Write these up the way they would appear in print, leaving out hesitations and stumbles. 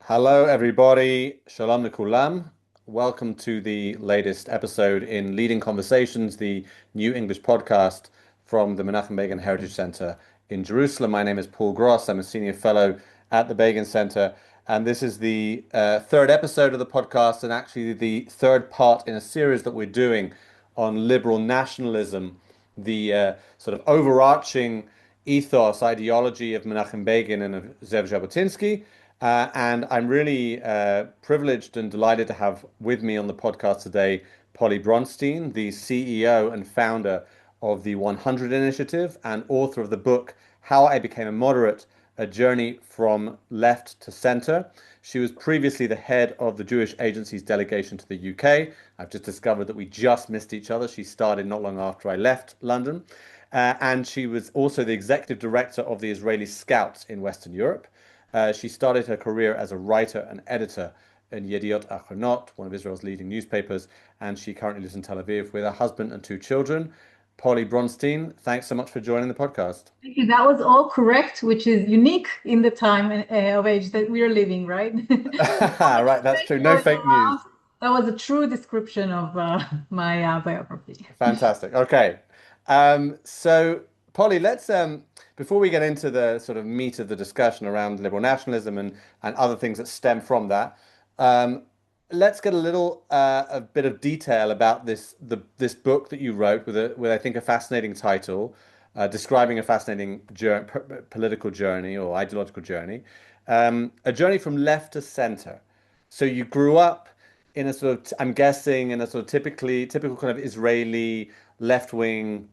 Hello, everybody. Shalom Nikulam. Welcome to the latest episode in Leading Conversations, the new English podcast from the Menachem Begin Heritage Center in Jerusalem. My name is Paul Gross. I'm a senior fellow at the Begin Center, and this is the third episode of the podcast, and actually the third part in a series that we're doing on liberal nationalism, the sort of overarching ethos, ideology of Menachem Begin and of Ze'ev Jabotinsky. And I'm really privileged and delighted to have with me on the podcast today Polly Bronstein, the CEO and founder of the 100 Initiative and author of the book How I Became a Moderate, A Journey from Left to Center. She was previously the head of the Jewish Agency's delegation to the UK. I've just discovered that we just missed each other. She started not long after I left London. And she was also the executive director of the Israeli Scouts in Western Europe. She started her career as a writer and editor in Yediot Achronot, one of Israel's leading newspapers, and she currently lives in Tel Aviv with her husband and two children. Polly Bronstein, thanks so much for joining the podcast. Thank you. That was all correct, which is unique in the time of age that we are living, right? All the Right, that's mistakes true. No going fake news. around. That was a true description of my biography. Fantastic. Okay. So Polly, let's before we get into the sort of meat of the discussion around liberal nationalism and other things that stem from that, um, let's get a bit of detail about this book that you wrote with I think a fascinating title, describing a fascinating political journey or ideological journey, a journey from left to center. So you grew up in a sort of, I'm guessing, in a sort of typical kind of Israeli left-wing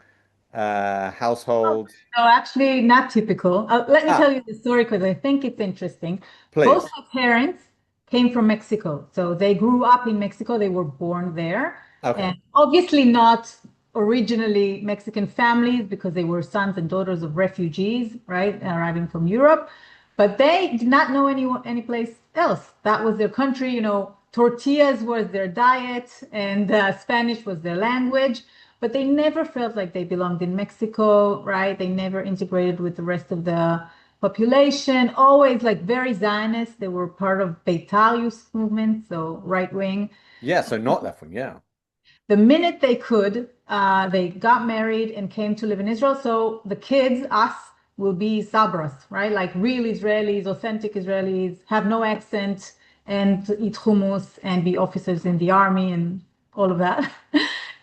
Oh, household. no, actually, not typical. Let me Ah, tell you the story because I think it's interesting. Both please. my parents came from Mexico. So they grew up in Mexico. They were born there. Okay. And obviously not originally Mexican families because they were sons and daughters of refugees, right, arriving from Europe. But they did not know any place else. That was their country. Tortillas was their diet and Spanish was their language. But they never felt like they belonged in Mexico, right? They never integrated with the rest of the population, always like very Zionist. They were part of Beitar youth movement, so right wing. Yeah, so not left wing, yeah. The minute they could, they got married and came to live in Israel. So the kids, us, will be Sabras, right? Like real Israelis, authentic Israelis, have no accent and eat hummus and be officers in the army and all of that,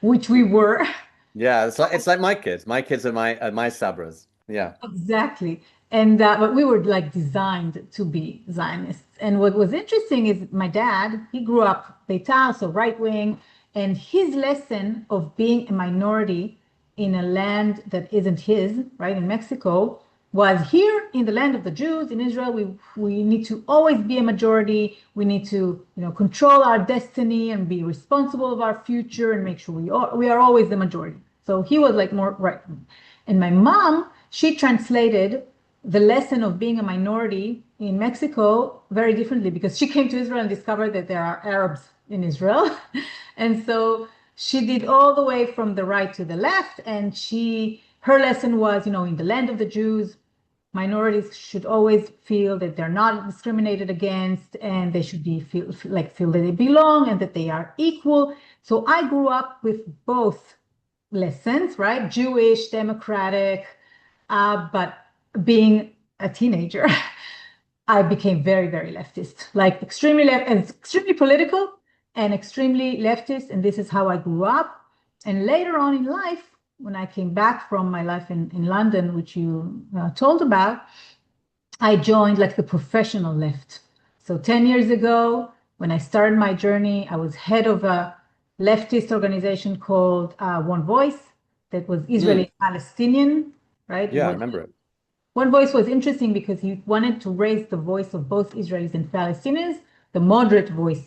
which we were. Yeah, it's like my kids. My kids are my Sabras. Yeah. Exactly. And but we were like designed to be Zionists. And what was interesting is my dad, he grew up Beitar, so right wing, and his lesson of being a minority in a land that isn't his, right, in Mexico, was here in the land of the Jews in Israel. We need to always be a majority. We need to, control our destiny and be responsible of our future and make sure we are always the majority. So he was like more right. And my mom, she translated the lesson of being a minority in Mexico very differently because she came to Israel and discovered that there are Arabs in Israel. And so she did all the way from the right to the left. And her lesson was, in the land of the Jews, minorities should always feel that they're not discriminated against and they should feel that they belong and that they are equal. So I grew up with both lessons, right? Jewish, democratic, but being a teenager, I became very, very leftist, like extremely left and extremely political and extremely leftist. And this is how I grew up. And later on in life, when I came back from my life in London, which you told about, I joined like the professional left. So 10 years ago, when I started my journey, I was head of a leftist organization called One Voice that was Mm, Israeli Palestinian, right? yeah, I remember it. One Voice was interesting because he wanted to raise the voice of both Israelis and Palestinians, the moderate voice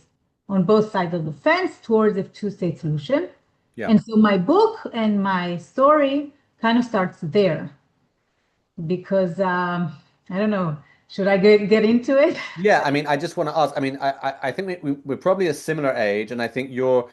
on both sides of the fence towards a two-state solution. Yeah. And so my book and my story kind of starts there because I don't know, should I get into it? Yeah, I mean, I just want to ask. I mean, I think we're probably a similar age, and I think your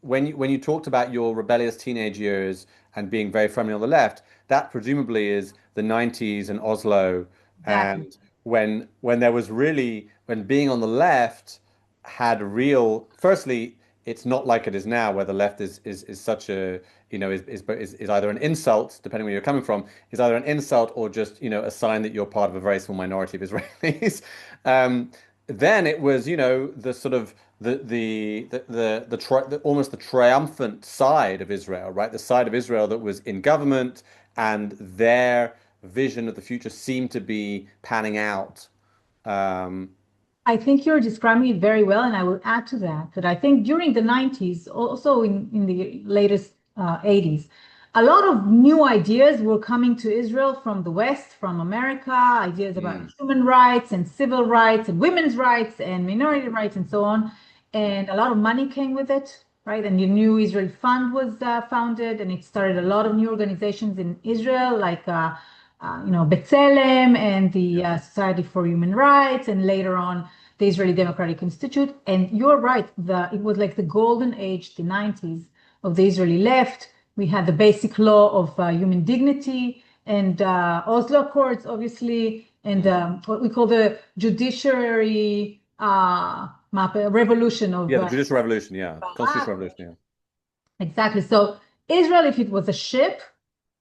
when you talked about your rebellious teenage years and being very firmly on the left, that presumably is the 90s and Oslo, Exactly. and when there was really when being on the left had real, firstly, it's not like it is now, where the left is such a, is either an insult, depending where you're coming from, is either an insult or just, a sign that you're part of a very small minority of Israelis. Then it was, the sort of almost the triumphant side of Israel, right? The side of Israel that was in government, and their vision of the future seemed to be panning out. I think you're describing it very well, and I will add to that I think during the 90s, also in the latest 80s, a lot of new ideas were coming to Israel from the West, from America, ideas about human rights and civil rights and women's rights and minority rights and so on. And a lot of money came with it, right? And the new Israel Fund was founded, and it started a lot of new organizations in Israel, like B'Tselem and the Society for Human Rights, and later on the Israeli Democratic Institute. And you're right, it was like the golden age, the 90s, of the Israeli left. We had the basic law of human dignity and Oslo Accords, obviously, and what we call the judiciary revolution of... Yeah, the judicial revolution, yeah. Constitutional revolution, yeah. Exactly. So Israel, if it was a ship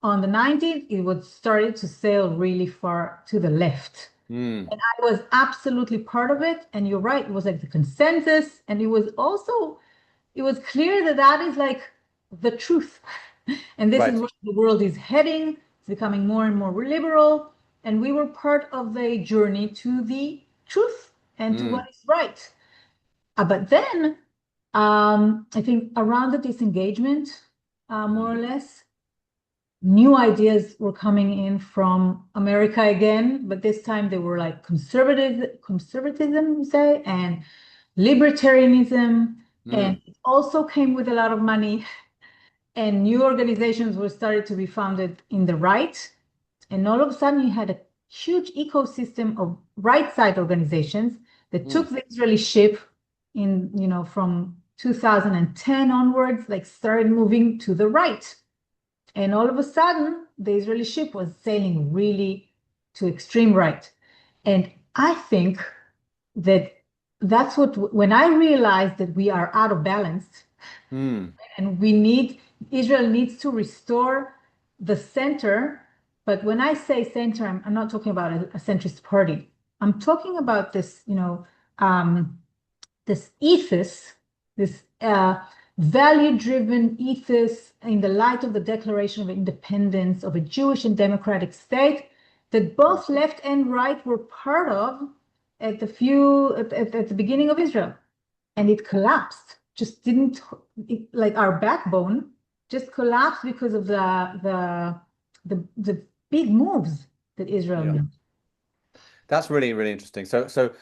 on the 19th, it would started to sail really far to the left. And I was absolutely part of it. And you're right, it was like the consensus. And it was clear that that is like the truth. And this is where the world is heading. It's becoming more and more liberal. And we were part of the journey to the truth and to what is right. But then I think around the disengagement, more or less, new ideas were coming in from America again, but this time they were like conservatism, say, and libertarianism, and it also came with a lot of money, and new organizations were started to be founded in the right, and all of a sudden you had a huge ecosystem of right-side organizations that took the Israeli ship from 2010 onwards, like started moving to the right. And all of a sudden, the Israeli ship was sailing really to extreme right. And I think that's when I realized that we are out of balance and Israel needs to restore the center. But when I say center, I'm not talking about a centrist party. I'm talking about this, this ethos, this value-driven ethos in the light of the Declaration of Independence of a Jewish and democratic state that both left and right were part of at the beginning of Israel. And it collapsed, just didn't, like our backbone just collapsed because of the big moves that Israel made. That's really, really interesting. So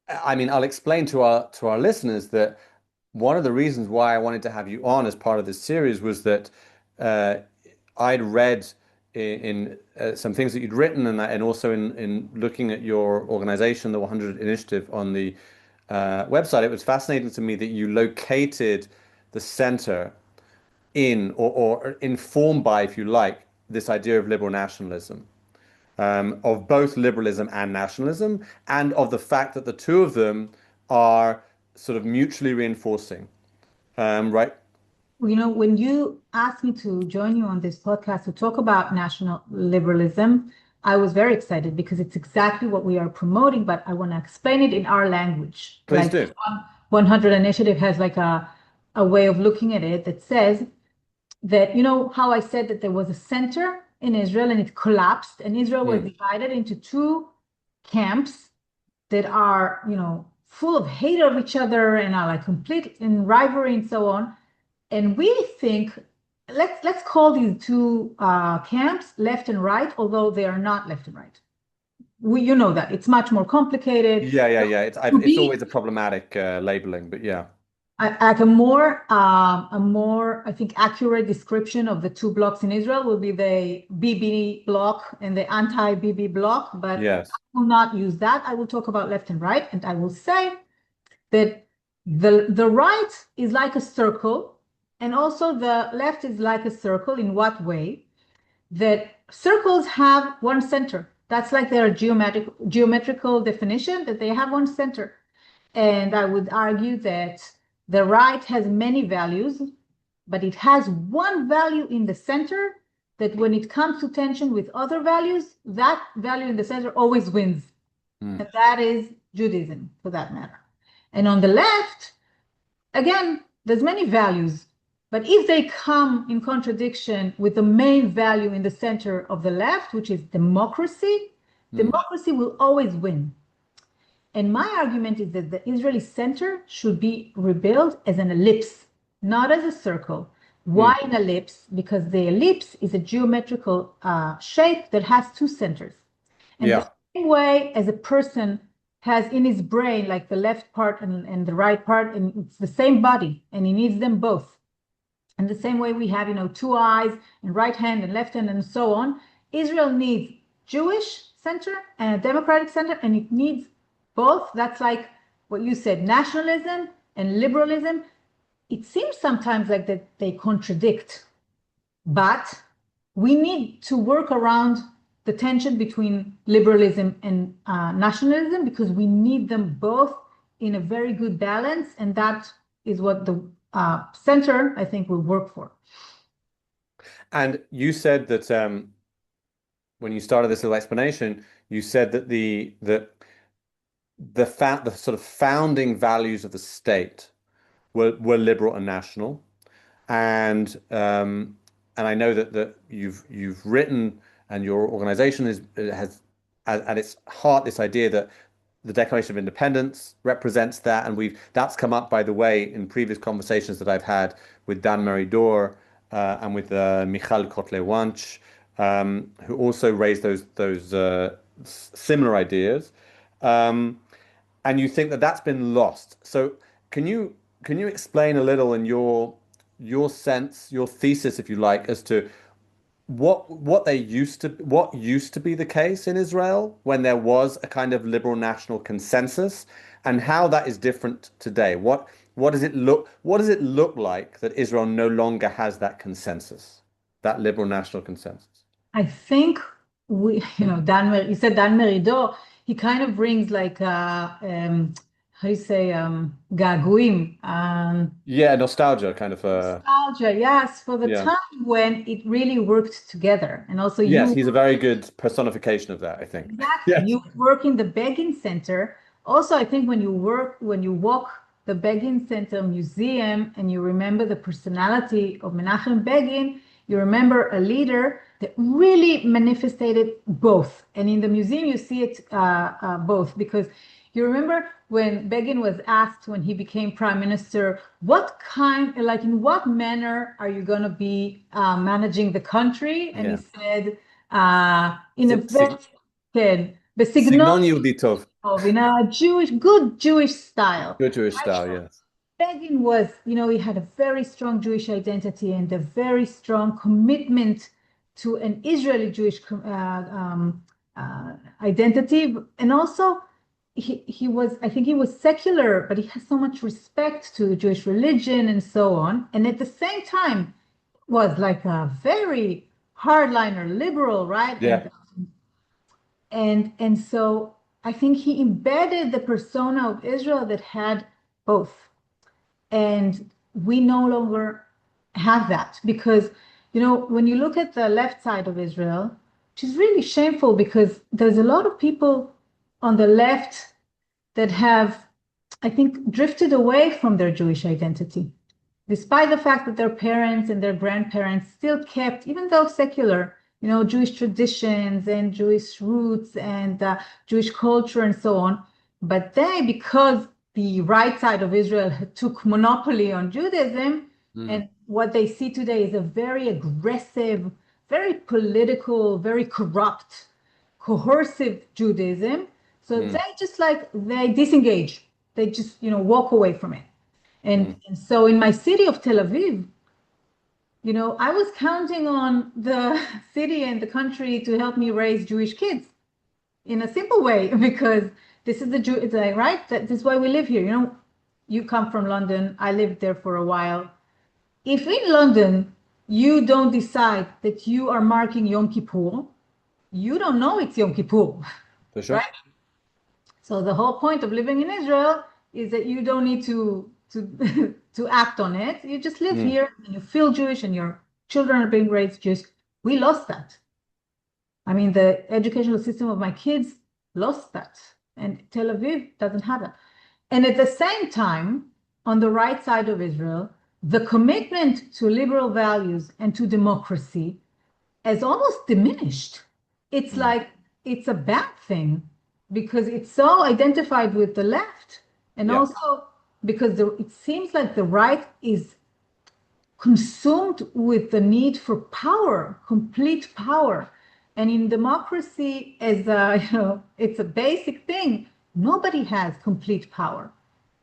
I mean, I'll explain to our listeners that one of the reasons why I wanted to have you on as part of this series was that I'd read in some things that you'd written, and also in looking at your organization, the 100 Initiative, on the website. It was fascinating to me that you located the center in, or informed by, if you like, this idea of liberal nationalism, of both liberalism and nationalism, and of the fact that the two of them are sort of mutually reinforcing, right? When you asked me to join you on this podcast to talk about national liberalism, I was very excited because it's exactly what we are promoting, but I want to explain it in our language. Please do. 100 Initiative has like a way of looking at it that says that, how I said that there was a center in Israel and it collapsed, and Israel was divided into two camps that are, full of hate of each other and are like complete in rivalry and so on. And we think, let's call these two camps left and right, although they are not left and right. You know that it's much more complicated. Yeah. It's always a problematic labeling, but yeah. Like a more, I think, accurate description of the two blocks in Israel will be the Bibi block and the anti-Bibi block, but yes. I will not use that. I will talk about left and right, and I will say that the right is like a circle, and also the left is like a circle. In what way? That circles have one center, That's like their geometrical definition, that they have one center. And I would argue that the right has many values, but it has one value in the center that when it comes to tension with other values, that value in the center always wins. And that is Judaism, for that matter. And on the left, again, there's many values, but if they come in contradiction with the main value in the center of the left, which is democracy, democracy will always win. And my argument is that the Israeli center should be rebuilt as an ellipse, not as a circle. Why an ellipse? Because the ellipse is a geometrical shape that has two centers. And the same way as a person has in his brain, like the left part and the right part, and it's the same body, and he needs them both. And the same way we have, two eyes and right hand and left hand and so on. Israel needs Jewish center and a democratic center, and it needs both. That's like what you said, nationalism and liberalism. It seems sometimes like that they contradict, but we need to work around the tension between liberalism and nationalism, because we need them both in a very good balance, and that is what the center, I think, will work for. And you said that when you started this little explanation, you said that the sort of founding values of the state were liberal and national, and I know that you've written, and your organization has at its heart this idea that the Declaration of Independence represents that, and that's come up, by the way, in previous conversations that I've had with Dan Meridor and with Michal Kotle-Wunsch, who also raised those similar ideas, and you think that that's been lost. So can you explain a little in your sense, your thesis, if you like, as to what used to be the case in Israel when there was a kind of liberal national consensus, and how that is different today? What does it look like that Israel no longer has that consensus, that liberal national consensus? I think you said Dan Meridor, he kind of brings like how do you say, gaguim? Nostalgia, kind of. Nostalgia, yes, for the time when it really worked together. And also yes, he's a very good personification of that, I think. Exactly. Yes. You work in the Begin Center. Also, I think when you walk the Begin Center Museum and you remember the personality of Menachem Begin, you remember a leader that really manifested both. And in the museum, you see it both, because you remember when Begin was asked when he became prime minister, in what manner are you going to be managing the country? And he said, in a very בסגנון יהודי טוב. In a good Jewish style. Good Jewish style, yes. Begin was, he had a very strong Jewish identity and a very strong commitment to an Israeli Jewish identity. And also, I think he was secular, but he has so much respect to the Jewish religion and so on. And at the same time, was like a very hardliner liberal, right? Yeah. And so I think he embedded the persona of Israel that had both. And we no longer have that, because, when you look at the left side of Israel, which is really shameful, because there's a lot of people on the left that have, I think, drifted away from their Jewish identity, despite the fact that their parents and their grandparents still kept, even though secular, Jewish traditions and Jewish roots and Jewish culture and so on. But because the right side of Israel took monopoly on Judaism, and what they see today is a very aggressive, very political, very corrupt, coercive Judaism. So they disengage. They just, walk away from it. And so in my city of Tel Aviv, I was counting on the city and the country to help me raise Jewish kids in a simple way, because this is right? This is why we live here. You come from London. I lived there for a while. If in London, you don't decide that you are marking Yom Kippur, you don't know it's Yom Kippur, For sure. right? So the whole point of living in Israel is that you don't need to to act on it. You just live Mm. here and you feel Jewish and your children are being raised Jewish. We lost that. I mean, the educational system of my kids lost that, and Tel Aviv doesn't have it. And at the same time, on the right side of Israel, the commitment to liberal values and to democracy has almost diminished. It's Mm. like it's a bad thing because it's so identified with the left, and Yeah. also because it seems like the right is consumed with the need for power, complete power. And in democracy, as it's a basic thing. Nobody has complete power.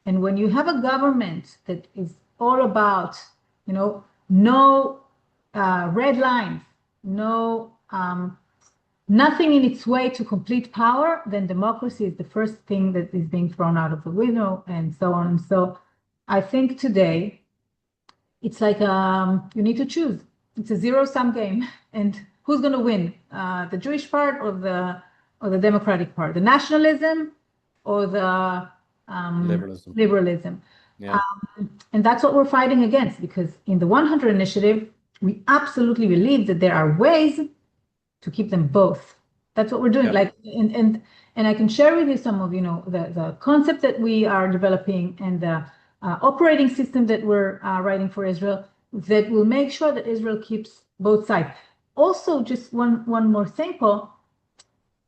And when you have a government that is all about, no red lines, no nothing in its way to complete power, then democracy is the first thing that is being thrown out of the window, and so on. So I think today it's like you need to choose. It's a zero-sum game, and who's going to win? The Jewish part or the Democratic part? The nationalism or the Liberalism. liberalism? Yeah. And that's what we're fighting against, because in the 100 Initiative, we absolutely believe that there are ways to keep them both. That's what we're doing. Yeah. Like, and I can share with you some of, the concept that we are developing and the operating system that we're writing for Israel that will make sure that Israel keeps both sides. Also, just one more thing, Paul.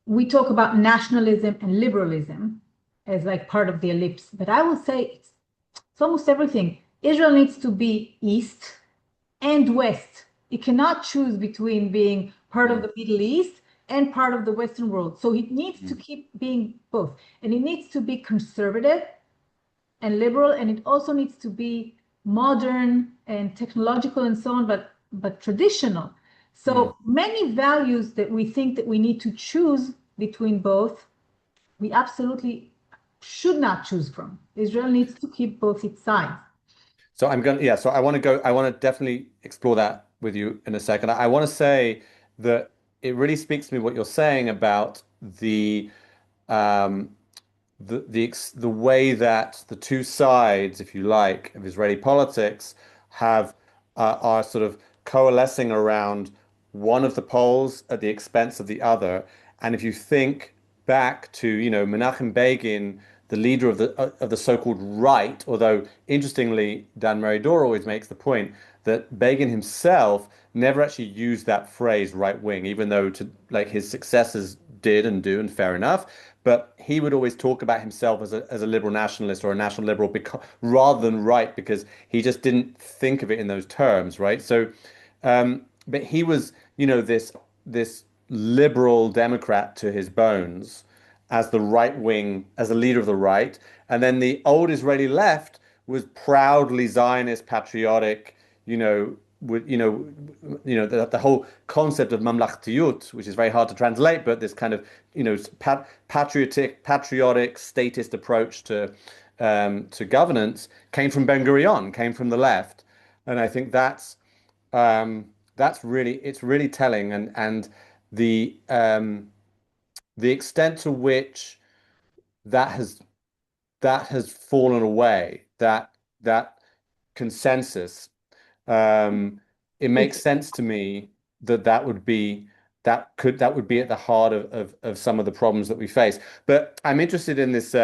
We talk about nationalism and liberalism as like part of the ellipse, but I will say it's almost everything. Israel needs to be East and West. It cannot choose between being part of the Middle East and part of the Western world. So it needs to keep being both. And it needs to be conservative and liberal, and it also needs to be modern and technological and so on, but traditional. So many values that we think that we need to choose between both, we absolutely should not choose from. Israel needs to keep both its sides. So so I want to definitely explore that with you in a second. I want to say that it really speaks to me what you're saying about um, the way that the two sides, if you like, of Israeli politics have are sort of coalescing around one of the poles at the expense of the other. And if you think back to, Menachem Begin, the leader of the so-called right, although interestingly, Dan Meridor always makes the point that Begin himself never actually used that phrase right wing, even though like his successors did and do, and fair enough. But he would always talk about himself as a liberal nationalist or a national liberal rather than right, because he just didn't think of it in those terms, right? So, but he was, this liberal Democrat to his bones as the right wing, as the leader of the right. And then the old Israeli left was proudly Zionist, patriotic, with the whole concept of mamlachtiyut, which is very hard to translate, but this kind of patriotic statist approach to governance came from Ben Gurion, came from the left, and I think that's really it's really telling, and the extent to which that has that has fallen away, that consensus. It makes It's sense to me that would be at the heart of some of the problems that we face. But I'm interested in this.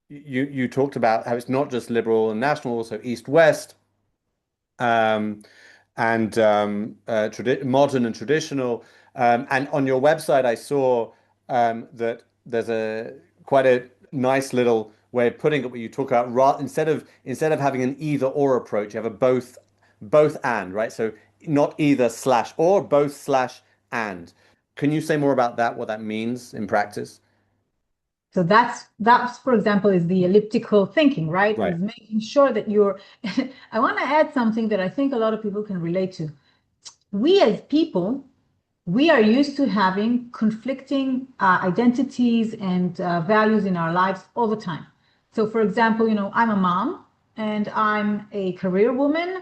You talked about how it's not just liberal and national, also East-West, um, and modern and traditional. And on your website, I saw that there's a quite a nice little way of putting it, where you talk about instead of having an either or approach, you have a both and, right? So not either slash or, both slash and. Can you say more about that, what that means in practice? So that's for example is the elliptical thinking, right? Right. Is making sure that you're I want to add something that I think a lot of people can relate to. We as people, we are used to having conflicting identities and values in our lives all the time. So for example, I'm a mom and I'm a career woman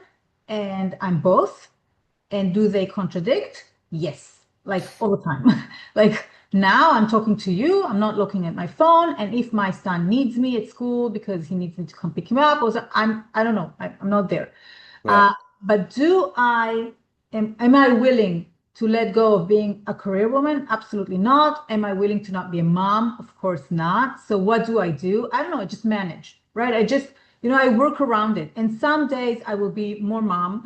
and I'm both. And do they contradict? Yes. like all the time. Like now I'm talking to you, I'm not looking at my phone. And if my son needs me at school because he needs me to come pick him up, or so, I don't know, I'm not there. Right. But am I willing to let go of being a career woman? Absolutely not. Am I willing to not be a mom? Of course not. So what do? I don't know, I just manage, right? I work around it. And some days I will be more mom.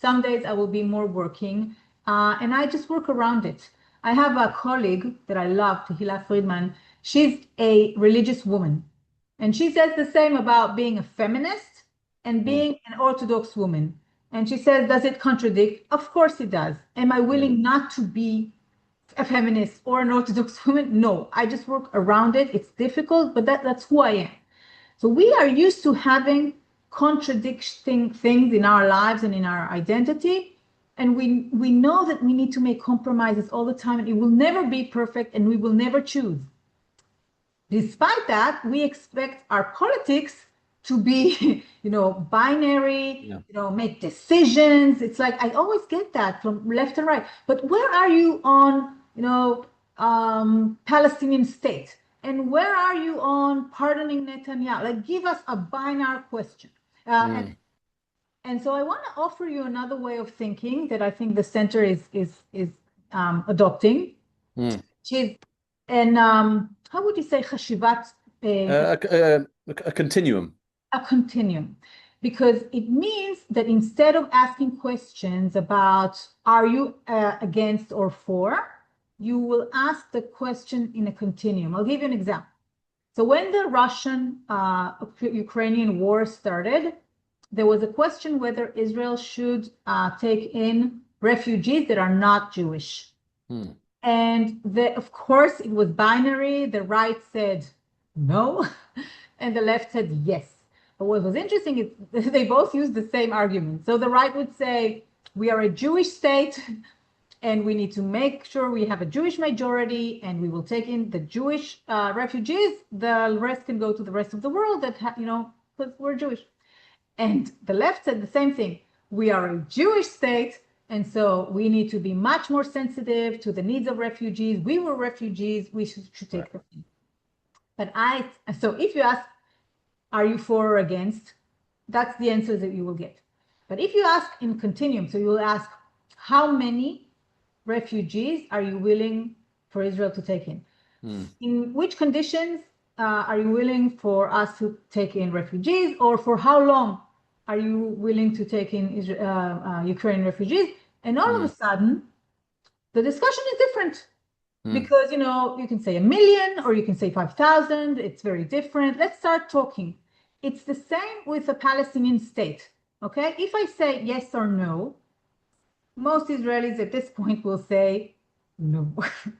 Some days I will be more working. And I just work around it. I have a colleague that I love, Tehila Friedman. She's a religious woman. And she says the same about being a feminist and Mm. being an Orthodox woman. And she says, does it contradict? Of course it does. Am I willing not to be a feminist or an Orthodox woman? No, I just work around it. It's difficult, but that's who I am. So we are used to having contradicting things in our lives and in our identity. And we know that we need to make compromises all the time, and it will never be perfect, and we will never choose. Despite that, we expect our politics to be, binary, make decisions. It's like, I always get that from left and right. But where are you on, Palestinian state? And where are you on pardoning Netanyahu? Like, give us a binary question. And so I want to offer you another way of thinking that I think the center is adopting. And how would you say chashivat? A continuum. A continuum, because it means that instead of asking questions about are you against or for, you will ask the question in a continuum. I'll give you an example. So when the Russian-Ukrainian war started, there was a question whether Israel should take in refugees that are not Jewish. And of course, it was binary. The right said no, and the left said yes. But what was interesting is they both used the same argument. So the right would say, we are a Jewish state, and we need to make sure we have a Jewish majority, and we will take in the Jewish refugees. The rest can go to the rest of the world because we're Jewish. And the left said the same thing. We are a Jewish state, and so we need to be much more sensitive to the needs of refugees. We were refugees. We should take them in. So if you ask, are you for or against? That's the answer that you will get. But if you ask in continuum, so you will ask, how many refugees are you willing for Israel to take in? In which conditions are you willing for us to take in refugees, or for how long are you willing to take in Ukrainian refugees? And all of a sudden, the discussion is different. Because, you can say 1 million or you can say 5,000. It's very different. Let's start talking. It's the same with the Palestinian state. Okay? If I say yes or no, most Israelis at this point will say no.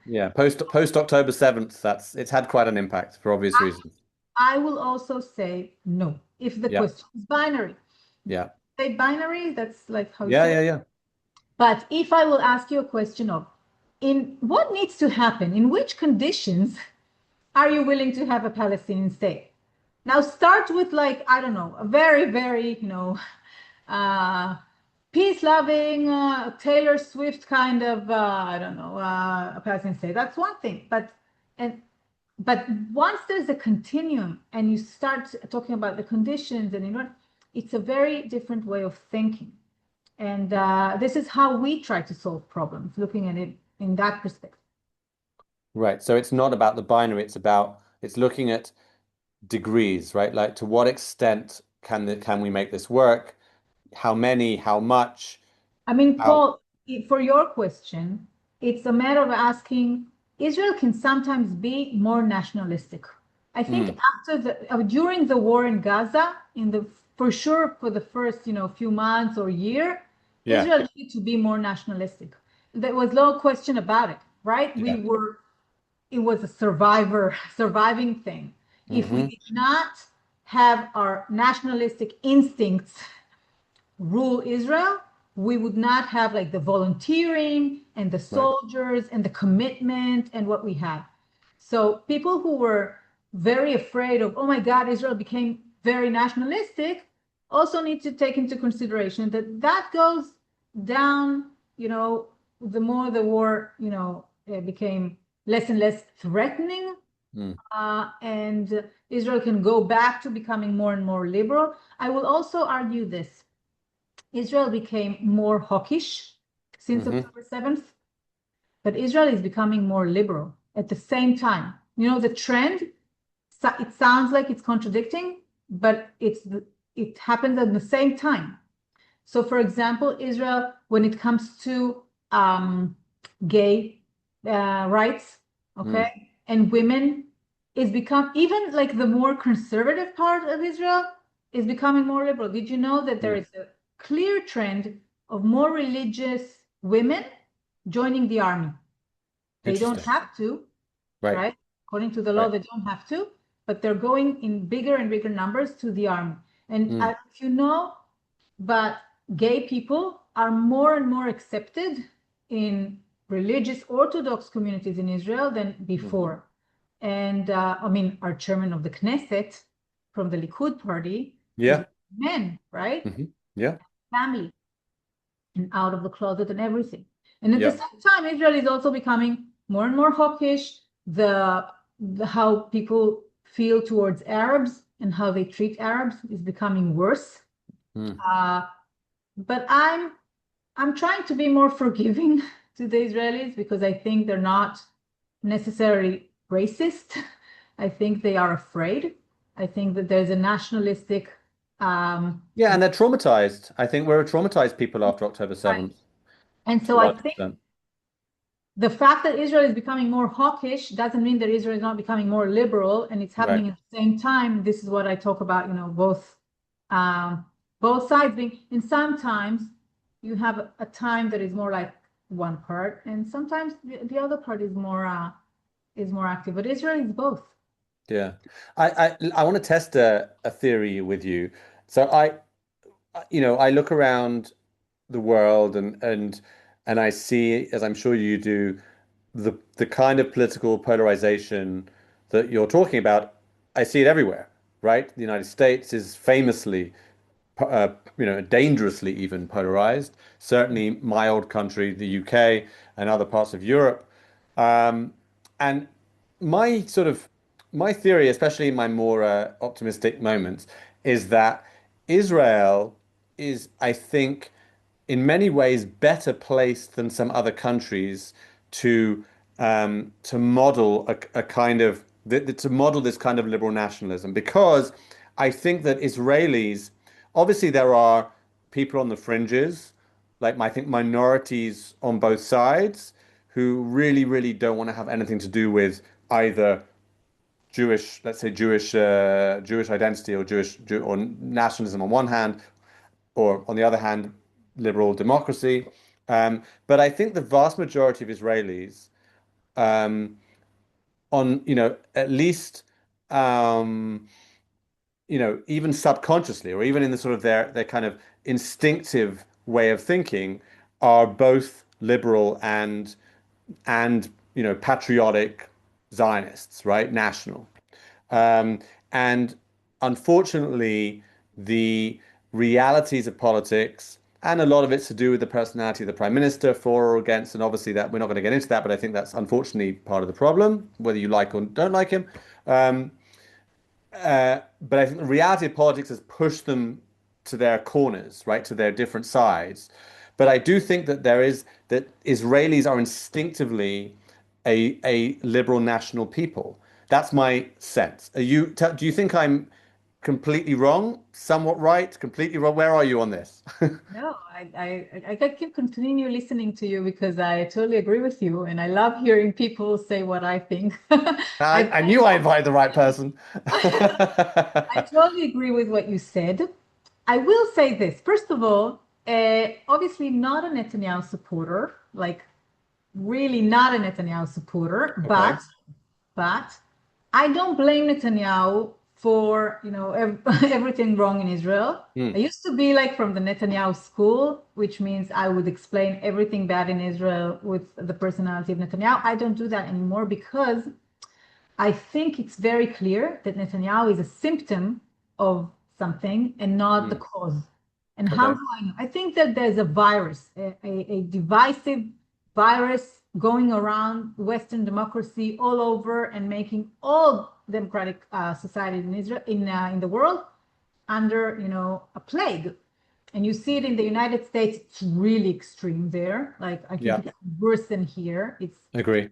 Yeah, post October 7th, it's had quite an impact for obvious reasons. I will also say no if the question is binary. Yeah. Say binary, that's like how you say it. But if I will ask you a question of, in what needs to happen, in which conditions are you willing to have a Palestinian state? Now start with I don't know, a very, very, peace-loving, Taylor Swift kind of, I don't know, a Palestinian state. That's one thing. But once there's a continuum and you start talking about the conditions and it's a very different way of thinking. And this is how we try to solve problems, looking at it in that perspective. Right. So it's not about the binary, it's looking at degrees, right? Like, to what extent can we make this work? How many, how much? I mean, Paul, for your question, it's a matter of asking, Israel can sometimes be more nationalistic. I think during the war in Gaza, for sure for the first, few months or year, Israel needed to be more nationalistic. There was no question about it, right? It was a surviving thing. If we did not have our nationalistic instincts rule Israel, we would not have the volunteering and the soldiers and the commitment and what we have. So people who were very afraid of, oh my God, Israel became very nationalistic, also need to take into consideration that goes down, the more the war, became less and less threatening, and Israel can go back to becoming more and more liberal. I will also argue this. Israel became more hawkish since October 7th, but Israel is becoming more liberal at the same time. The trend, it sounds like it's contradicting, but it happens at the same time. So, for example, Israel, when it comes to gay rights, okay, and women, is become even like the more conservative part of Israel is becoming more liberal. Did you know that there is a clear trend of more religious women joining the army? They don't have to, right? According to the law, they don't have to, but they're going in bigger and bigger numbers to the army. And if you know, but gay people are more and more accepted in religious Orthodox communities in Israel than before. And our chairman of the Knesset from the Likud party is men, right? Yeah. Family, and out of the closet and everything. And at the same time, Israel is also becoming more and more hawkish. How people feel towards Arabs and how they treat Arabs is becoming worse. But I'm trying to be more forgiving to the Israelis because I think they're not necessarily racist. I think they are afraid. I think that there's a nationalistic and they're traumatized. I think we're a traumatized people after October 7th. Right. And so I think the fact that Israel is becoming more hawkish doesn't mean that Israel is not becoming more liberal, and it's happening at the same time. This is what I talk about, both sides being, and sometimes you have a time that is more like one part, and sometimes the other part is more active. But Israel is both. Yeah, I want to test a theory with you. So I look around the world and I see, as I'm sure you do, the kind of political polarization that you're talking about. I see it everywhere, right? The United States is famously, dangerously even polarized. Certainly, my old country, the UK, and other parts of Europe. And my theory, especially in my more optimistic moments, is that Israel is, I think, in many ways better placed than some other countries to model a kind of to model this kind of liberal nationalism, because I think that Israelis, obviously there are people on the fringes, like I think minorities on both sides, who really, really don't want to have anything to do with either Jewish, let's say Jewish identity or or nationalism on one hand, or on the other hand, liberal democracy. But I think the vast majority of Israelis, at least, even subconsciously, or even in the sort of their kind of instinctive way of thinking, are both liberal and patriotic Zionists, right? National. And unfortunately, the realities of politics, and a lot of it's to do with the personality of the prime minister, for or against, and obviously that we're not going to get into that, but I think that's unfortunately part of the problem, whether you like or don't like him. But I think the reality of politics has pushed them to their corners, right, to their different sides. But I do think that that Israelis are instinctively a liberal national people. That's my sense. Do you think I'm completely wrong, somewhat right, completely wrong? Where are you on this? No, I keep continue listening to you because I totally agree with you, and I love hearing people say what I think. I knew I invited the right person. I totally agree with what you said. I will say this. First of all, obviously not a Netanyahu supporter, like really not a Netanyahu supporter, Okay. but I don't blame Netanyahu for, everything wrong in Israel. I used to be like from the Netanyahu school, which means I would explain everything bad in Israel with the personality of Netanyahu. I don't do that anymore because I think it's very clear that Netanyahu is a symptom of something and not the cause. And how Okay. do I know? I think that there's a virus, a divisive virus going around Western democracy all over and making all democratic societies in Israel, in the world, under, a plague. And you see it in the United States, it's really extreme there. Like, I think it's worse than here. It's Agree.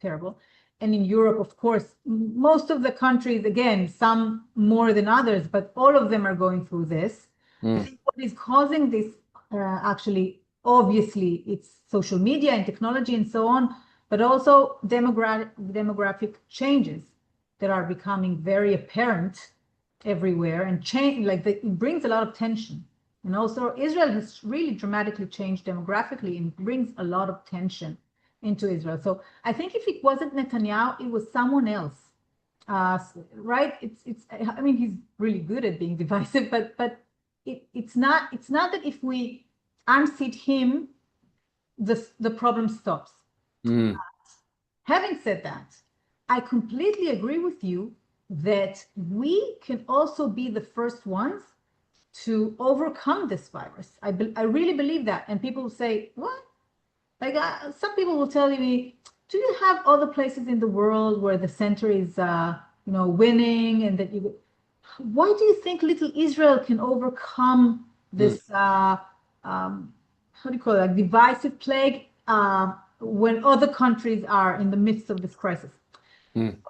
terrible. And in Europe, of course, most of the countries, again, some more than others, but all of them are going through this. I think what is causing this, actually, obviously, it's social media and technology and so on, but also demographic changes that are becoming very apparent everywhere, and change, like, it brings a lot of tension. And also, Israel has really dramatically changed demographically and brings a lot of tension into Israel. So I think if it wasn't Netanyahu, it was someone else, right? I mean, he's really good at being divisive, but it's not that if we unseat him, the problem stops. Having said that, I completely agree with you that we can also be the first ones to overcome this virus. I really believe that. And people will say, what? Like, some people will tell me, do you have other places in the world where the center is, winning, and that why do you think little Israel can overcome this, how do you call it, like, divisive plague, when other countries are in the midst of this crisis?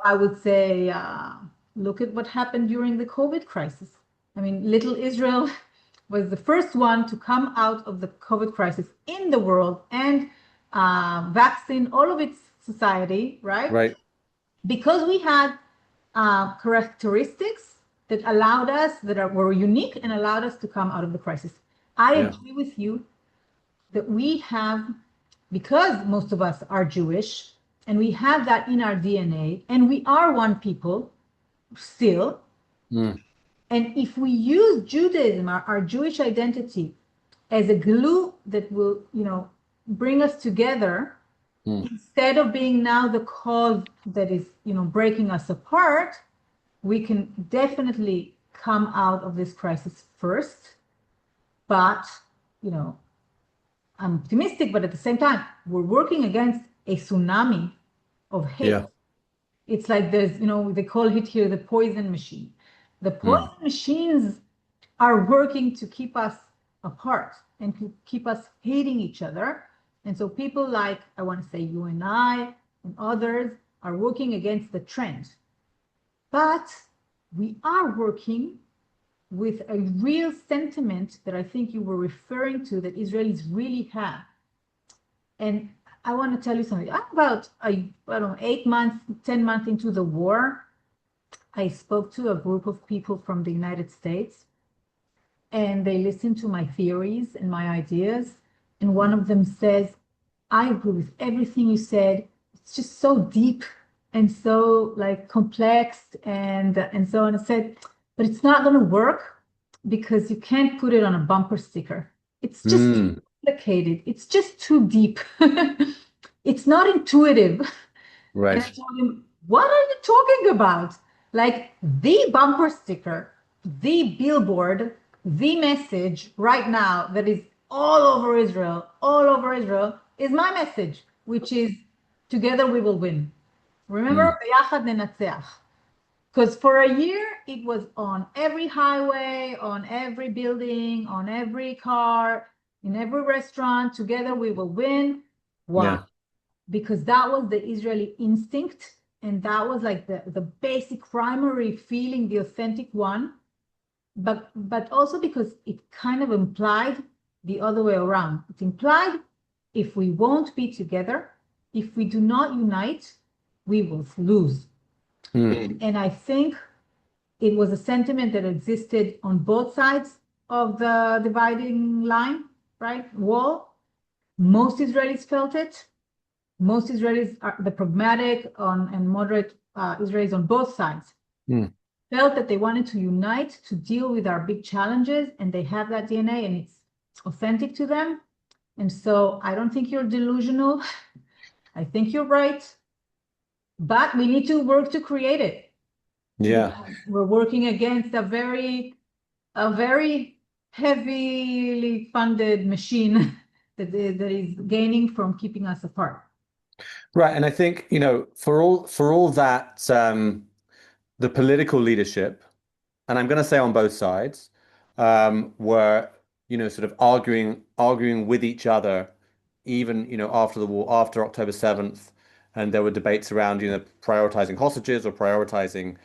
I would say, look at what happened during the COVID crisis. I mean, little Israel was the first one to come out of the COVID crisis in the world and vaccine all of its society, right? Right. Because we had characteristics that allowed us, were unique and allowed us to come out of the crisis. I agree with you that we have, because most of us are Jewish, and we have that in our DNA, and we are one people still. And if we use Judaism, our Jewish identity, as a glue that will, bring us together, instead of being now the cause that is, breaking us apart, we can definitely come out of this crisis first. But, I'm optimistic, but at the same time, we're working against a tsunami of hate. Yeah. It's like there's, they call it here the poison machine. The poison machines are working to keep us apart and to keep us hating each other. And so people like, I want to say you and I and others are working against the trend. But we are working with a real sentiment that I think you were referring to, that Israelis really have. And I want to tell you something. I'm about, 8 months, 10 months into the war. I spoke to a group of people from the United States, and they listened to my theories and my ideas. And one of them says, I agree with everything you said. It's just so deep and so, like, complex and so on. I said, but it's not going to work because you can't put it on a bumper sticker. It's just too complicated. It's just too deep. It's not intuitive. Right. And I told him, what are you talking about? Like, the bumper sticker, the billboard, the message right now that is all over Israel, is my message, which is, together we will win. Remember, ביחד ננצח. Because for a year, it was on every highway, on every building, on every car, in every restaurant, together we will win. Why? Yeah. Because that was the Israeli instinct, and that was like the basic primary feeling, the authentic one. But also because it kind of implied the other way around. It implied, if we won't be together, if we do not unite, we will lose. And I think it was a sentiment that existed on both sides of the dividing line, right? Wall. Most Israelis felt it. Most Israelis, the pragmatic and moderate Israelis on both sides, felt that they wanted to unite to deal with our big challenges, and they have that DNA and it's authentic to them. And so I don't think you're delusional. I think you're right. But we need to work to create it. Yeah. We're working against a very heavily funded machine that is gaining from keeping us apart. Right. And I think, for all that, the political leadership, and I'm going to say on both sides, were, sort of arguing with each other, even, after the war, after October 7th, and there were debates around, prioritizing hostages or prioritizing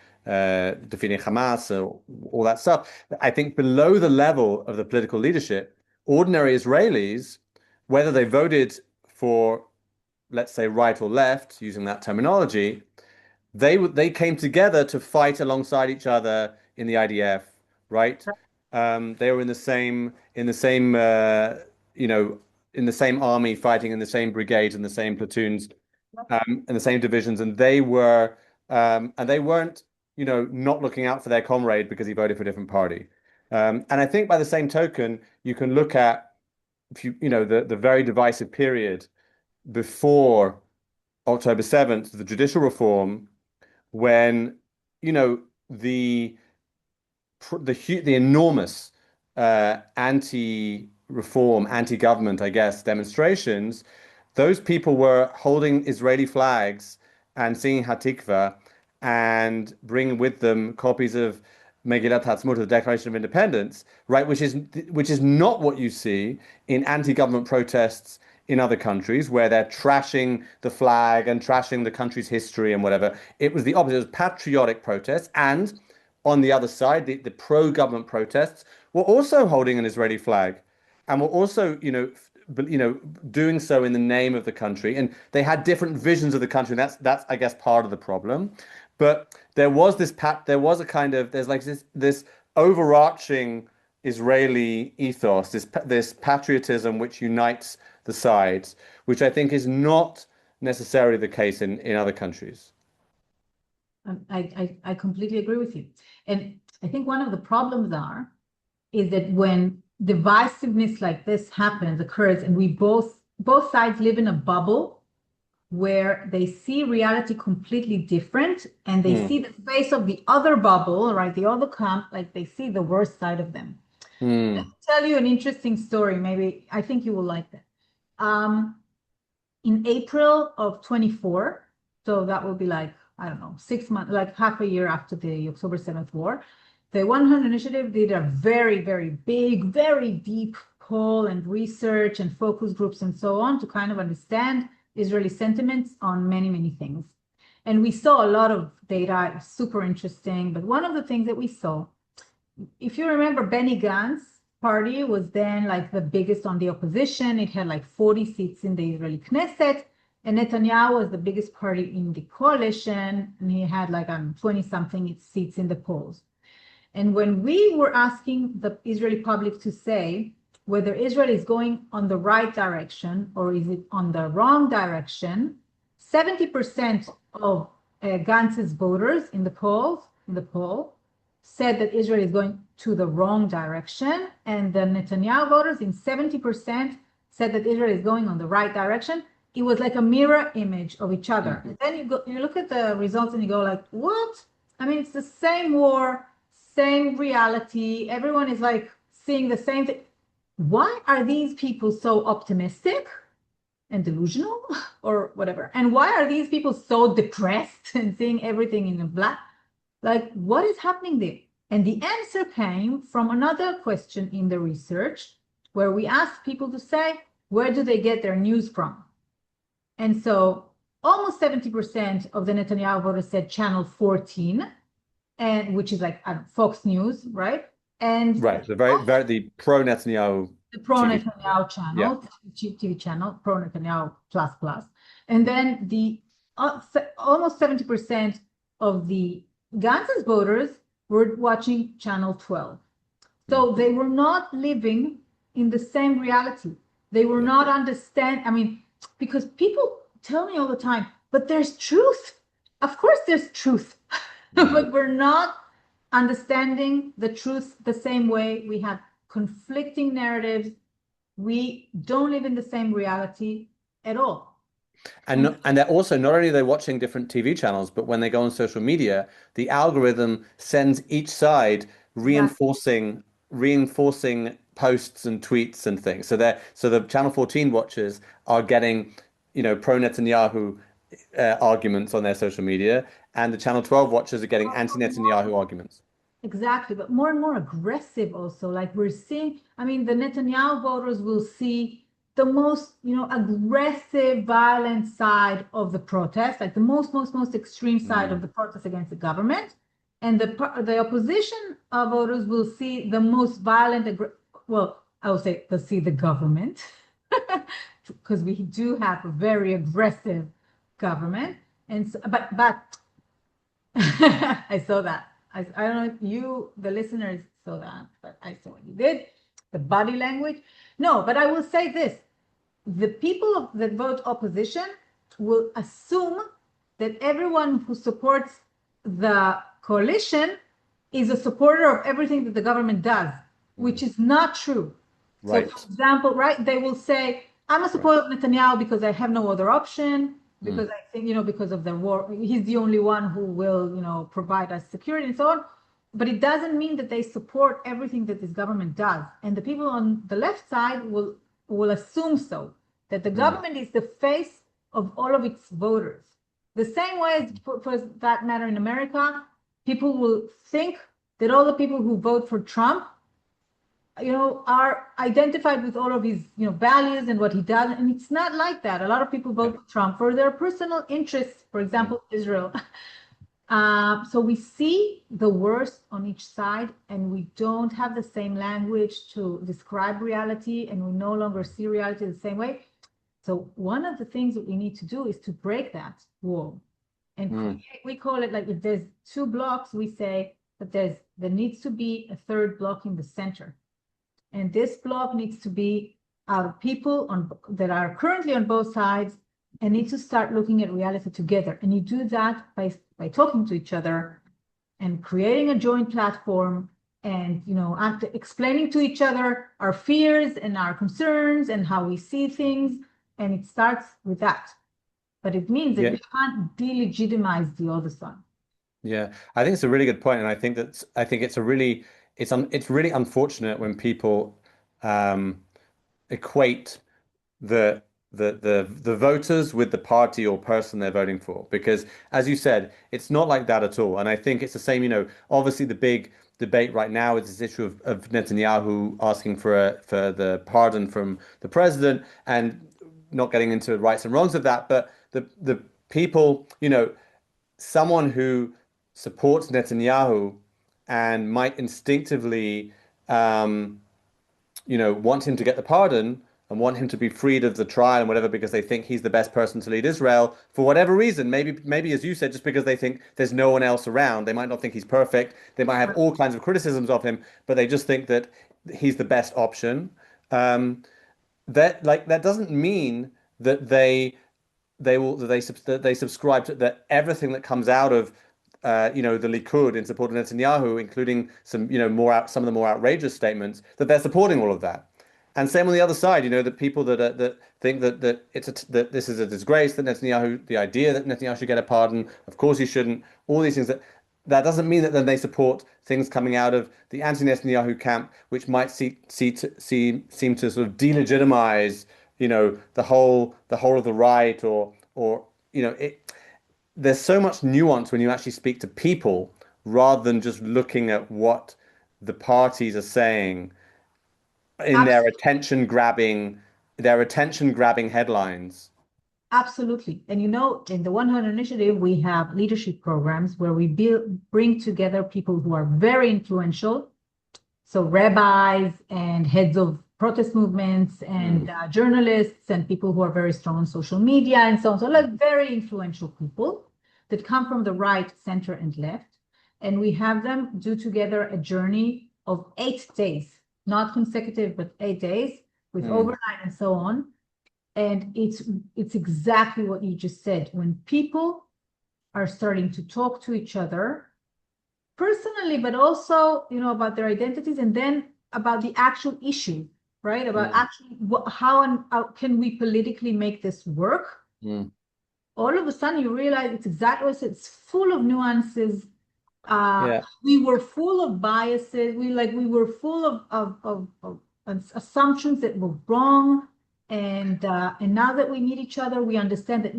defeating Hamas or all that stuff. I think below the level of the political leadership, ordinary Israelis, whether they voted for, let's say, right or left, using that terminology, they came together to fight alongside each other in the IDF, right? They were you know, in the same army, fighting in the same brigades and the same platoons, in the same divisions, and they weren't, not looking out for their comrade because he voted for a different party. And I think by the same token, you can look at, if the very divisive period before October 7th, the judicial reform, when you know the the enormous anti-reform, anti-government, I guess, demonstrations, those people were holding Israeli flags and singing Hatikva and bringing with them copies of Megillat Ha'atzmaut, the Declaration of Independence, right? Which is not what you see in anti-government protests in other countries where they're trashing the flag and trashing the country's history and whatever. It was the opposite. It was patriotic protests. And on the other side, the pro-government protests were also holding an Israeli flag and were also, doing so in the name of the country. And they had different visions of the country. And that's I guess, part of the problem. But there's like this overarching Israeli ethos, this patriotism which unites the sides, which I think is not necessarily the case in other countries. I completely agree with you. And I think one of the problems is that when divisiveness like this occurs, and we both sides live in a bubble where they see reality completely different, and they see the face of the other bubble, right? The other camp, like they see the worst side of them. Let me tell you an interesting story. Maybe I think you will like that. In April of 24, so that will be like, I don't know, 6 months, like half a year after the October 7th war, the 100 Initiative did a very, very big, very deep poll and research and focus groups and so on to kind of understand Israeli sentiments on many, many things. And we saw a lot of data. It was super interesting. But one of the things that we saw, if you remember, Benny Gantz's party was then like the biggest on the opposition. It had like 40 seats in the Israeli Knesset. And Netanyahu was the biggest party in the coalition. And he had like 20-something seats in the polls. And when we were asking the Israeli public to say whether Israel is going on the right direction or is it on the wrong direction, 70% of Gantz's voters in the poll said that Israel is going to the wrong direction, and the Netanyahu voters in 70% said that Israel is going on the right direction. It was like a mirror image of each other. And then you look at the results and you go like, what? I mean, it's the same war, same reality. Everyone is like seeing the same thing. Why are these people so optimistic and delusional or whatever? And why are these people so depressed and seeing everything in black? Like, what is happening there? And the answer came from another question in the research where we asked people to say, where do they get their news from? And so almost 70% of the Netanyahu voters said Channel 14, and which is like Fox News, right? And right, the the pro-Netanyahu, the pro-Netanyahu channel, TV channel, pro-Netanyahu plus plus. And then the almost 70% of the Gantz's voters were watching Channel 12. So they were not living in the same reality. They were not understand. I mean, because people tell me all the time, but there's truth. Of course there's truth, but we're not understanding the truth the same way. We have conflicting narratives. We don't live in the same reality at all. And they're also, not only are they watching different TV channels, but when they go on social media, the algorithm sends each side reinforcing posts and tweets and things. So the Channel 14 watchers are getting, pro Netanyahu arguments on their social media, and the Channel 12 watchers are getting anti-Netanyahu arguments. Exactly, but more and more aggressive also. Like we're seeing, I mean, the Netanyahu voters will see the most, aggressive, violent side of the protest, like the most extreme side of the protest against the government. And the opposition voters will see the most violent, well, I would say they'll see the government, because we do have a very aggressive government. And so, but I saw that. I don't know if you, the listeners, saw that, but I saw what you did. The body language. No, but I will say this. The people that vote opposition will assume that everyone who supports the coalition is a supporter of everything that the government does, which is not true. Right. So, for example, right, they will say, I'm a supporter of Netanyahu because I have no other option, because I think, because of the war, he's the only one who will, provide us security and so on. But it doesn't mean that they support everything that this government does. And the people on the left side will assume so, that the government is the face of all of its voters. The same way as, for that matter, in America, people will think that all the people who vote for Trump are identified with all of his, values and what he does. And it's not like that. A lot of people vote for Trump for their personal interests, for example, Israel. So we see the worst on each side, and we don't have the same language to describe reality, and we no longer see reality the same way. So one of the things that we need to do is to break that wall. And we call it, like, if there's two blocks, we say that there needs to be a third block in the center. And this block needs to be our people that are currently on both sides, and need to start looking at reality together. And you do that by talking to each other and creating a joint platform, and explaining to each other our fears and our concerns and how we see things. And it starts with that. But it means that we can't delegitimize the other side. Yeah, I think it's a really good point, and I think it's really unfortunate when people equate the voters with the party or person they're voting for, because, as you said, it's not like that at all. And I think it's the same. Obviously the big debate right now is this issue of Netanyahu asking for the pardon from the president, and not getting into the rights and wrongs of that, but the people, someone who supports Netanyahu and might instinctively, want him to get the pardon and want him to be freed of the trial and whatever, because they think he's the best person to lead Israel for whatever reason. Maybe as you said, just because they think there's no one else around. They might not think he's perfect. They might have all kinds of criticisms of him, but they just think that he's the best option. That doesn't mean that they subscribe to that everything that comes out of the Likud in support of Netanyahu, including some some of the more outrageous statements, that they're supporting all of that. And same on the other side, the people that think that this is a disgrace, that the idea that Netanyahu should get a pardon, of course he shouldn't. All these things that doesn't mean that then they support things coming out of the anti-Netanyahu camp, which might seem to sort of delegitimize, the whole of the right, or there's so much nuance when you actually speak to people, rather than just looking at what the parties are saying in their attention-grabbing headlines. Absolutely. And in the 100 Initiative, we have leadership programs where we bring together people who are very influential. So rabbis and heads of protest movements and journalists and people who are very strong on social media and so on. So like very influential people that come from the right, center, and left. And we have them do together a journey of 8 days, not consecutive, but 8 days with overnight and so on. And it's exactly what you just said. When people are starting to talk to each other personally, but also, about their identities, and then about the actual issue, right? About actually how can we politically make this work? All of a sudden you realize it's exactly what it's full of nuances. We were full of biases. We were full of assumptions that were wrong. And now that we need each other, we understand that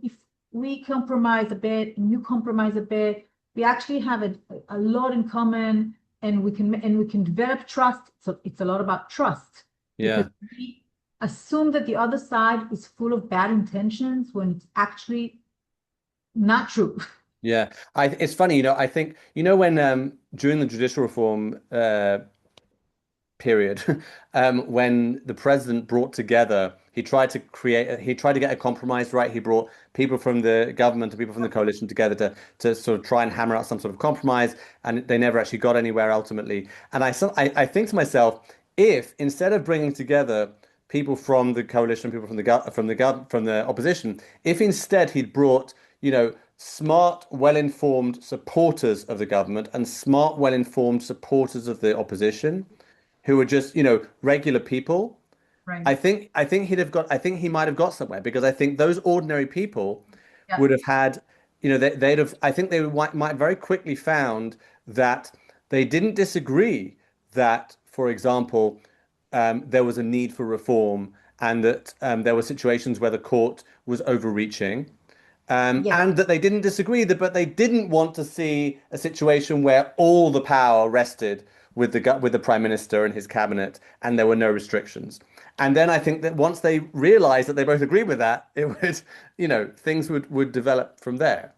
if we compromise a bit and you compromise a bit, we actually have a lot in common, and we can develop trust. So it's a lot about trust. Yeah. Because we assume that the other side is full of bad intentions when it's actually not true. Yeah. It's funny, I think, when during the judicial reform period, when the president brought together, he tried to get a compromise, right? He brought people from the government and people from the coalition together to sort of try and hammer out some sort of compromise, and they never actually got anywhere ultimately. And I think to myself, if instead of bringing together people from the coalition, people from the opposition, if instead he'd brought, smart, well-informed supporters of the government and smart, well-informed supporters of the opposition, who were just, regular people, Right. I think he might have got somewhere, because I think those ordinary people Yeah. would have had, I think they might very quickly found that they didn't disagree that, for example, there was a need for reform, and that there were situations where the court was overreaching. Yes. And that they didn't disagree, but they didn't want to see a situation where all the power rested with the prime minister and his cabinet, and there were no restrictions. And then I think that once they realized that they both agreed with that, it would, things would develop from there.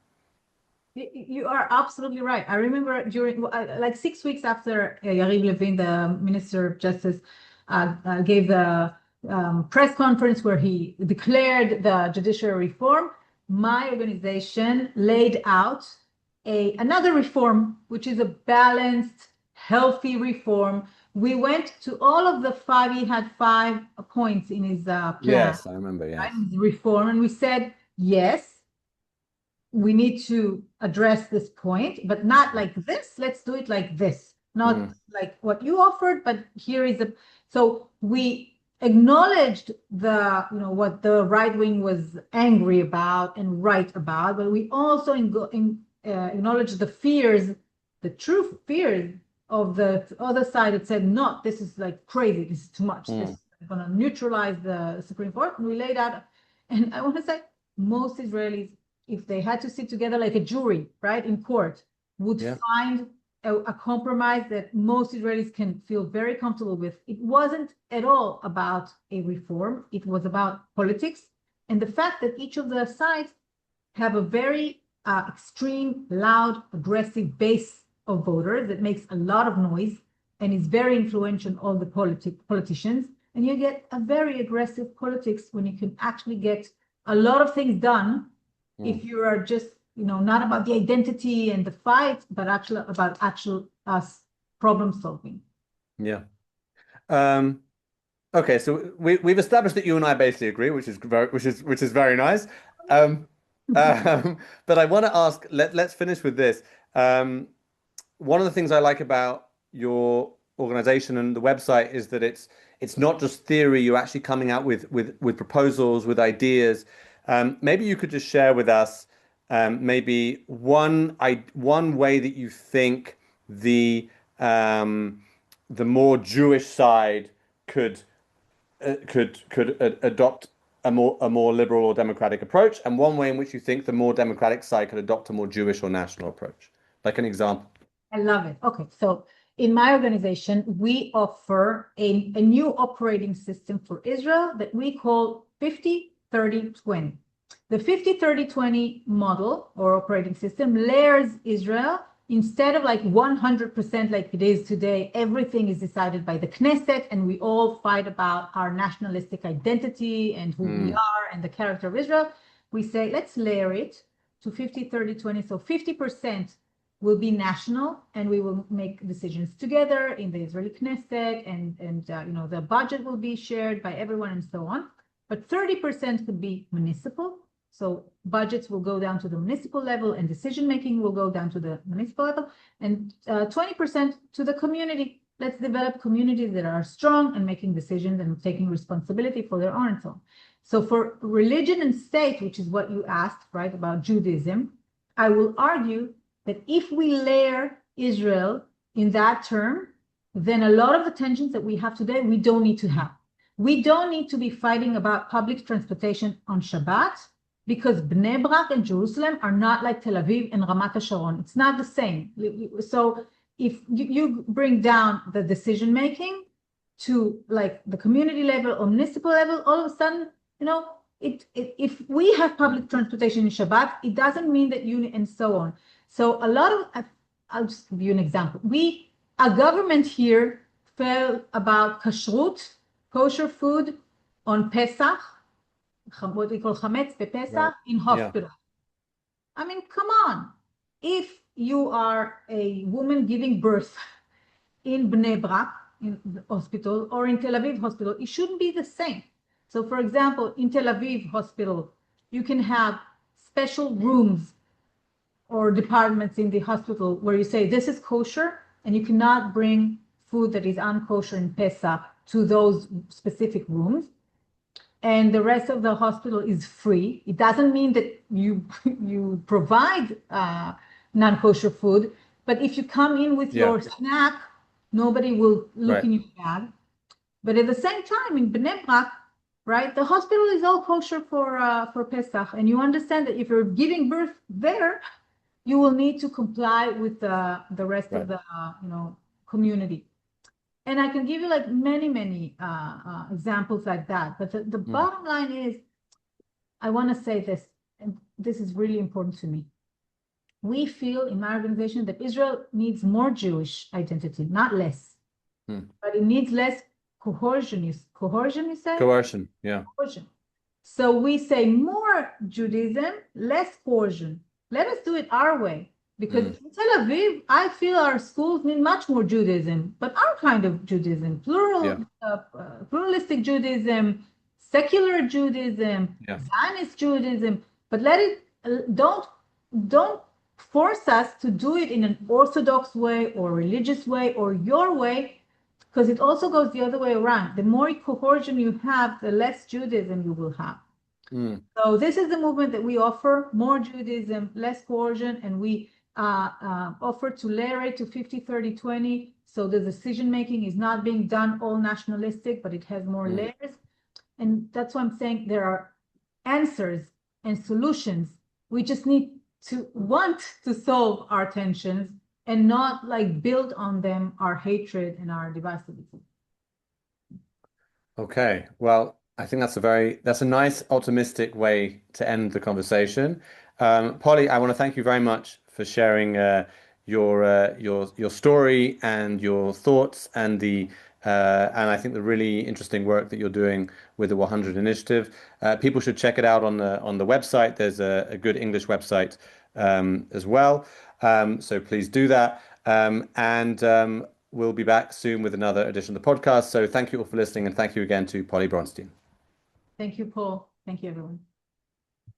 You are absolutely right. I remember during like 6 weeks after Yariv Levin, the Minister of Justice, gave the press conference where he declared the judiciary reform, my organization laid out another reform, which is a balanced, healthy reform. We went to all of the five. He had 5 points in his plan. Yes, I remember. Yes. Right, reform, and we said yes, we need to address this point, but not like this. Let's do it like this, not like what you offered, but here is so we acknowledged what the right wing was angry about and right about, but we also acknowledged the true fears of the other side that said, no, this is like crazy, this is too much, this is going to neutralize the Supreme Court. And we laid out, and I want to say, most Israelis, if they had to sit together like a jury, right, in court, would find a compromise that most Israelis can feel very comfortable with. It wasn't at all about a reform. It was about politics, and the fact that each of the sides have a very extreme, loud, aggressive base of voters that makes a lot of noise and is very influential on the politicians. And you get a very aggressive politics when you can actually get a lot of things done if you are just, not about the identity and the fight, but about actual problem solving. Yeah. Okay, so we've established that you and I basically agree, which is very nice. But I want to ask, let's finish with this. One of the things I like about your organization and the website is that it's not just theory. You're actually coming out with proposals, with ideas. Maybe you could just share with us maybe one way that you think the more Jewish side could adopt a more liberal or democratic approach, and one way in which you think the more democratic side could adopt a more Jewish or national approach, like an example. I love it. Okay, so in my organization, we offer a new operating system for Israel that we call 50-30-20. The 50-30-20 model or operating system layers Israel. Instead of like 100% like it is today, everything is decided by the Knesset, and we all fight about our nationalistic identity and who we are and the character of Israel. We say, let's layer it to 50-30-20. So 50% will be national, and we will make decisions together in the Israeli Knesset, and the budget will be shared by everyone and so on. But 30% could be municipal. So budgets will go down to the municipal level, and decision-making will go down to the municipal level, and 20% to the community. Let's develop communities that are strong and making decisions and taking responsibility for their own and so on. So for religion and state, which is what you asked, right, about Judaism, I will argue that if we layer Israel in that term, then a lot of the tensions that we have today, we don't need to have. We don't need to be fighting about public transportation on Shabbat because Bnei Brak and Jerusalem are not like Tel Aviv and Ramat HaSharon. It's not the same. So if you bring down the decision making to like the community level or municipal level, all of a sudden, if we have public transportation in Shabbat, it doesn't mean that and so on. So a lot of, I'll just give you an example. Our government here felt about kashrut, kosher food on Pesach, what we call chametz bePesach, right, in hospital. Yeah. I mean, come on. If you are a woman giving birth in Bnei Brak, in the hospital, or in Tel Aviv hospital, it shouldn't be the same. So for example, in Tel Aviv hospital, you can have special rooms or departments in the hospital where you say, this is kosher, and you cannot bring food that is unkosher in Pesach to those specific rooms. And the rest of the hospital is free. It doesn't mean that you provide non-kosher food, but if you come in with your snack, nobody will look in your bag. But at the same time, in Bnei Brak, right, the hospital is all kosher for Pesach, and you understand that if you're giving birth there, you will need to comply with the rest of the community. And I can give you like many examples like that. But the bottom line is, I want to say this, and this is really important to me. We feel in my organization that Israel needs more Jewish identity, not less. But it needs less coercion. Coercion, you say? Coercion, yeah. Coercion. So we say more Judaism, less coercion. Let us do it our way. Because in Tel Aviv, I feel our schools need much more Judaism, but our kind of Judaism, pluralistic Judaism, secular Judaism, Zionist Judaism, but don't force us to do it in an Orthodox way or religious way or your way, because it also goes the other way around. The more coercion you have, the less Judaism you will have. So this is the movement that we offer: more Judaism, less coercion, and we offer to layer it to 50-30-20, so the decision making is not being done all nationalistic, but it has more layers. And that's why I'm saying there are answers and solutions. We just need to want to solve our tensions and not like build on them our hatred and our divisiveness. Okay, well, I think that's a nice optimistic way to end the conversation. Polly, I want to thank you very much for sharing your story and your thoughts and I think the really interesting work that you're doing with the 100 Initiative. People should check it out on the website. There's a good English website as well. So please do that. We'll be back soon with another edition of the podcast. So thank you all for listening, and thank you again to Polly Bronstein. Thank you, Paul. Thank you, everyone.